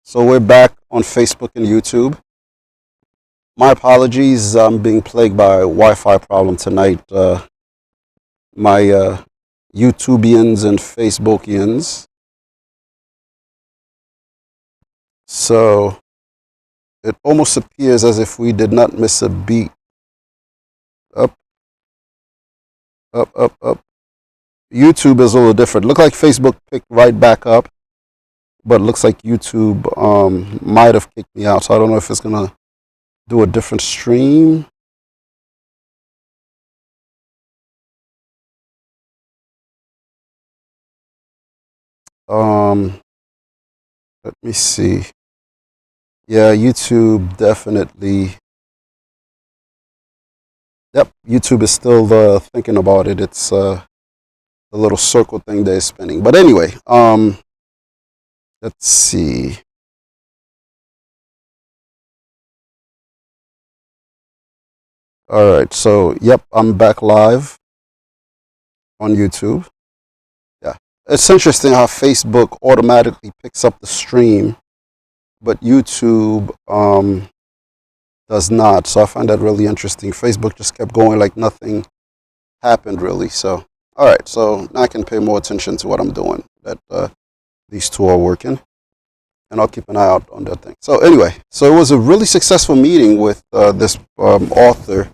So we're back on Facebook and YouTube. My apologies. I'm being plagued by a Wi-Fi problem tonight. My YouTubians and Facebookians. So it almost appears as if we did not miss a beat. Up, up, up, up. YouTube is a little different. Look like Facebook picked right back up, but looks like YouTube might have kicked me out. So I don't know if it's gonna do a different stream. Let me see. Yeah, YouTube definitely. Yep, YouTube is still thinking about it. It's the little circle thing that is spinning. But anyway, let's see. All right, so yep, I'm back live on YouTube. Yeah, it's interesting how Facebook automatically picks up the stream, but YouTube does not. So I find that really interesting. Facebook just kept going like nothing happened really. So all right, so now I can pay more attention to what I'm doing. That these two are working, and I'll keep an eye out on that thing. So anyway, so it was a really successful meeting with this author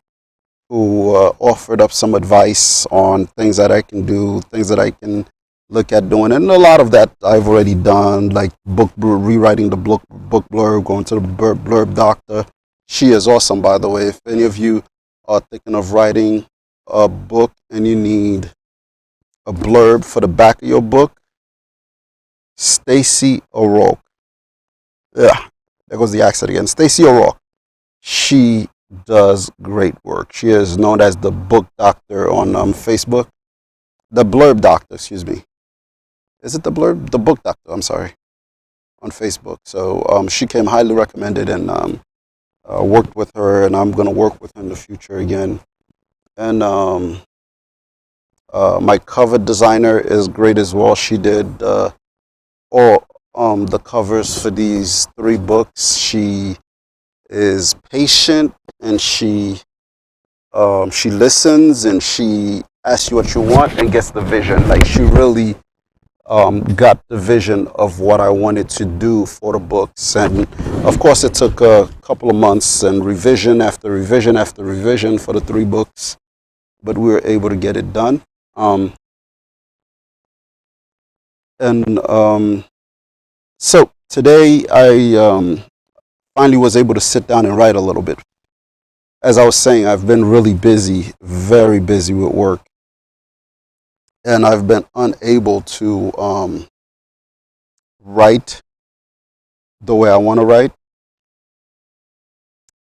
who offered up some advice on things that I can do, things that I can look at doing, and a lot of that I've already done, like rewriting the book blurb, going to the blurb doctor. She is awesome, by the way. If any of you are thinking of writing a book and you need a blurb for the back of your book, Stacey O'Rourke. Yeah, there goes the accent again. Stacey O'Rourke. She does great work. She is known as the book doctor on Facebook. The blurb doctor, excuse me. Is it the blurb? The book doctor, I'm sorry, on Facebook. So she came highly recommended, and worked with her, and I'm going to work with her in the future again. And my cover designer is great as well. She did all the covers for these 3 books. She is patient, and she listens, and she asks you what you want and gets the vision. Like, she really got the vision of what I wanted to do for the books. And of course it took a couple of months and revision after revision after revision for the 3 books, but we were able to get it done. So today I finally was able to sit down and write a little bit. As I was saying, I've been really busy, very busy with work, and I've been unable to write the way I want to write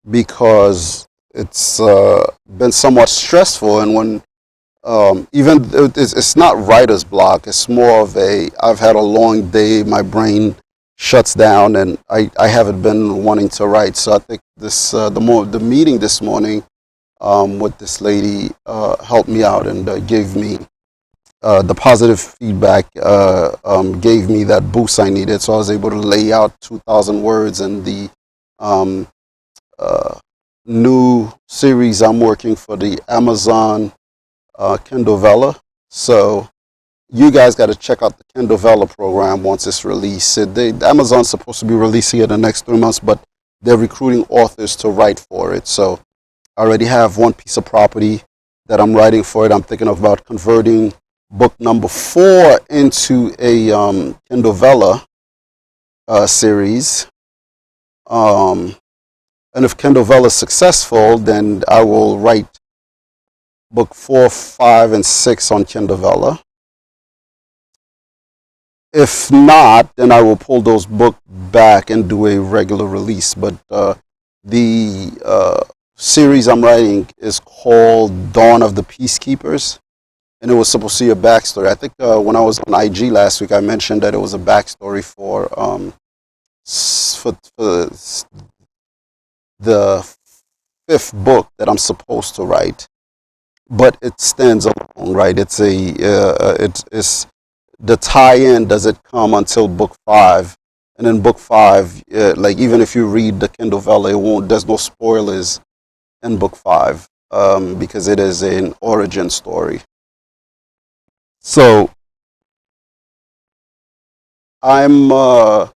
because it's been somewhat stressful. And when even it's not writer's block, it's more of I've had a long day, my brain shuts down, and I haven't been wanting to write. So I think the meeting this morning with this lady helped me out and gave me the positive feedback, gave me that boost I needed. So I was able to lay out 2,000 words in the new series I'm working for the Amazon Kindle Vella. So you guys got to check out the Kindle Vella program once it's released. Amazon's supposed to be releasing it in the next 3 months, but they're recruiting authors to write for it. So I already have one piece of property that I'm writing for it. I'm thinking about converting book number 4 into a Kindle Vella series. And if Kindle Vella is successful, then I will write book 4, 5, and 6 on Kindle Vella. If not, then I will pull those books back and do a regular release. But the series I'm writing is called Dawn of the Peacekeepers, and it was supposed to be a backstory. I think when I was on IG last week, I mentioned that it was a backstory for the 5th book that I'm supposed to write, but it stands alone, right? It's the tie-in doesn't come until book 5, And in book 5, like even if you read the Kindle Vella, it won't. There's no spoilers in book 5 because it is an origin story. So I'm going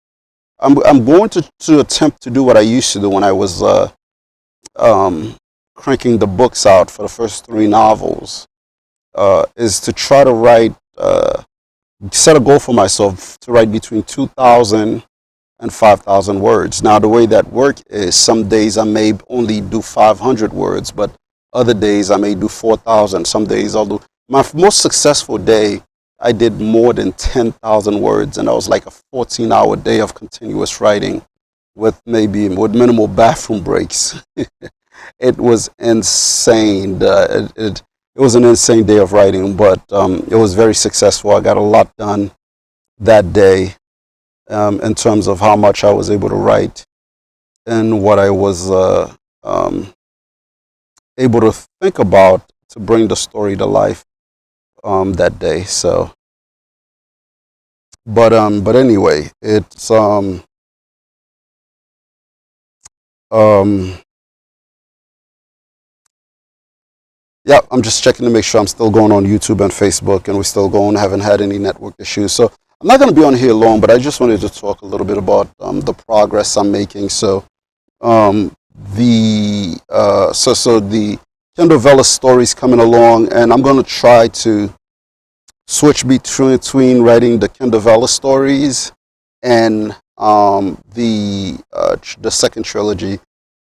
to attempt to do what I used to do when I was um, cranking the books out for the first 3 novels. Is to try to write, set a goal for myself to write between 2,000 and 5,000 words. Now, the way that work is some days I may only do 500 words, but other days I may do 4,000. Some days I'll do, my most successful day, I did more than 10,000 words, and that was like a 14-hour day of continuous writing with minimal bathroom breaks. It was insane. It was an insane day of writing, but it was very successful. I got a lot done that day in terms of how much I was able to write and what I was able to think about to bring the story to life that day. So, but anyway, it's yeah, I'm just checking to make sure I'm still going on YouTube and Facebook, and we're still going. Haven't had any network issues, so I'm not going to be on here long. But I just wanted to talk a little bit about the progress I'm making. So, the Kindle Vella story's coming along, and I'm going to try to switch between writing the Kindle Vella stories and the second trilogy,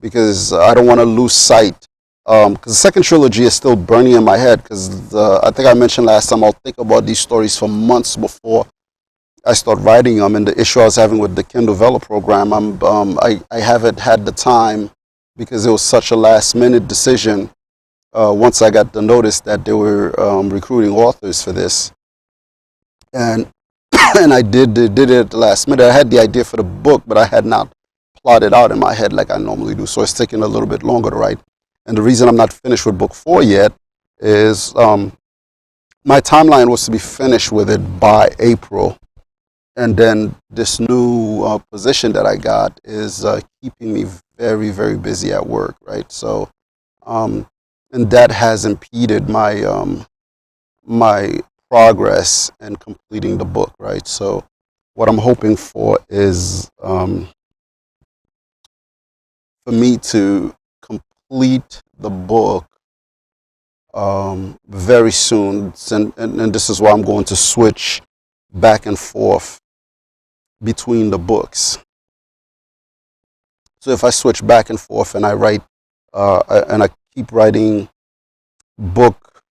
because I don't want to lose sight. Because the second trilogy is still burning in my head. Because I think I mentioned last time, I'll think about these stories for months before I start writing them. And the issue I was having with the Kindle Vella program, I haven't had the time because it was such a last minute decision. Once I got the notice that they were recruiting authors for this, and and I did it at the last minute. I had the idea for the book, but I had not plotted out in my head like I normally do. So it's taking a little bit longer to write. And the reason I'm not finished with book 4 yet is my timeline was to be finished with it by April. And then this new position that I got is keeping me very, very busy at work, right? So, and that has impeded my progress in completing the book, right? So what I'm hoping for is for me to complete the book very soon, and this is why I'm going to switch back and forth between the books. So if I switch back and forth and I write and I keep writing book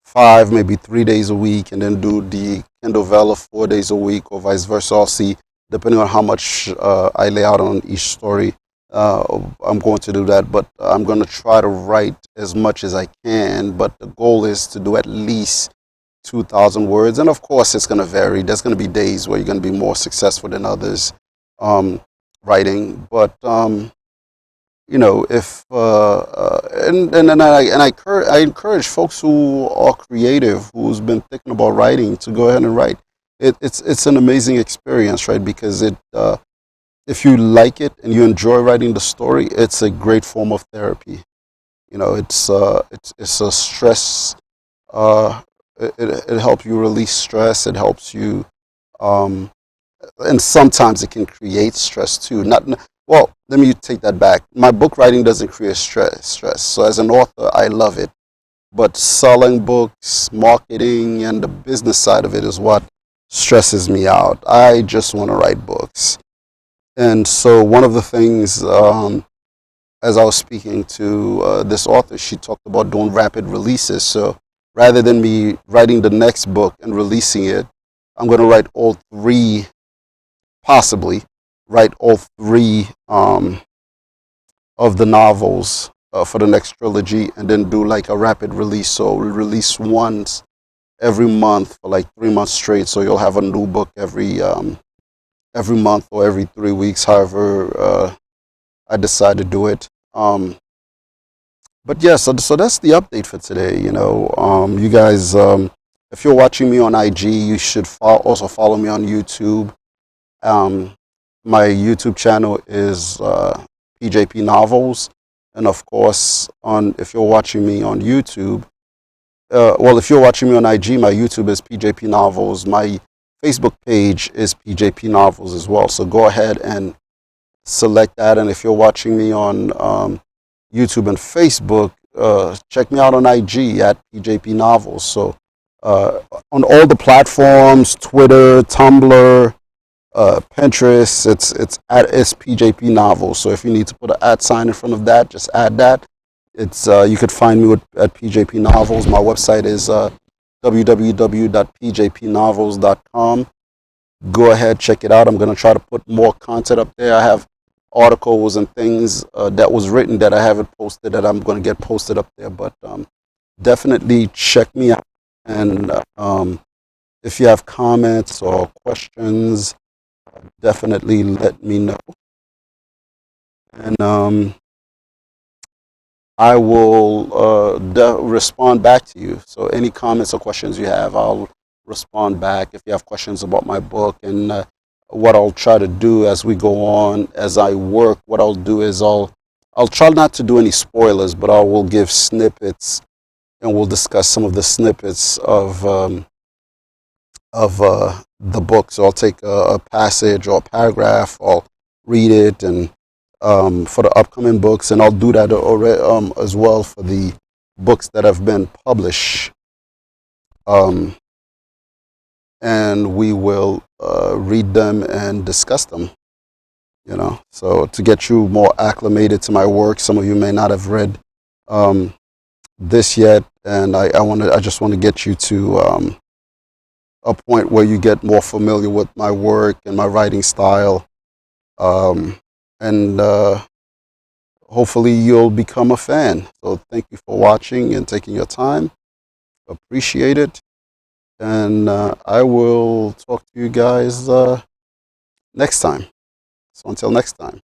5 maybe 3 days a week, and then do the Kindle Vella 4 days a week, or vice versa, I'll see, depending on how much I lay out on each story. I'm going to do that, but I'm going to try to write as much as I can. But the goal is to do at least 2,000 words, and of course, it's going to vary. There's going to be days where you're going to be more successful than others writing. But you know, if I encourage folks who are creative, who's been thinking about writing, to go ahead and write. It's an amazing experience, right? Because if you like it and you enjoy writing the story, it's a great form of therapy. You know, it's a stress. It helps you release stress. It helps you, and sometimes it can create stress too. Well, let me take that back. My book writing doesn't create stress. So as an author, I love it. But selling books, marketing, and the business side of it is what stresses me out. I just want to write books. And so one of the things, as I was speaking to this author, she talked about doing rapid releases. So rather than me writing the next book and releasing it, I'm going to write all 3, possibly write all 3 of the novels for the next trilogy, and then do like a rapid release. So we'll release once every month for like 3 months straight. So you'll have a new book every month or every 3 weeks, however I decide to do it. But yeah, so that's the update for today. You know, you guys, if you're watching me on IG, you should also follow me on YouTube. Um, my YouTube channel is PJP Novels, and of course, on if you're watching me on YouTube, well, if you're watching me on IG, my YouTube is PJP Novels. My Facebook page is PJP Novels as well. So go ahead and select that. And if you're watching me on YouTube and Facebook, check me out on IG at PJP Novels. So on all the platforms, Twitter, Tumblr, Pinterest, it's PJP Novels. So if you need to put an @ sign in front of that, just add that. It's you could find me at PJP Novels. My website is www.pjpnovels.com. Go ahead, check it out. I'm going to try to put more content up there. I have articles and things that was written that I haven't posted that I'm going to get posted up there. But definitely check me out. And if you have comments or questions, definitely let me know. And I will respond back to you. So any comments or questions you have, I'll respond back. If you have questions about my book and what I'll try to do as we go on, as I work, what I'll do is I'll try not to do any spoilers, but I will give snippets, and we'll discuss some of the snippets of the book. So I'll take a passage or a paragraph, I'll read it, and for the upcoming books, and I'll do that already, as well for the books that have been published. And we will read them and discuss them. You know, so to get you more acclimated to my work, some of you may not have read this yet, and I just want to get you to a point where you get more familiar with my work and my writing style, and hopefully you'll become a fan. So thank you for watching and taking your time. Appreciate it. And I will talk to you guys next time. So until next time.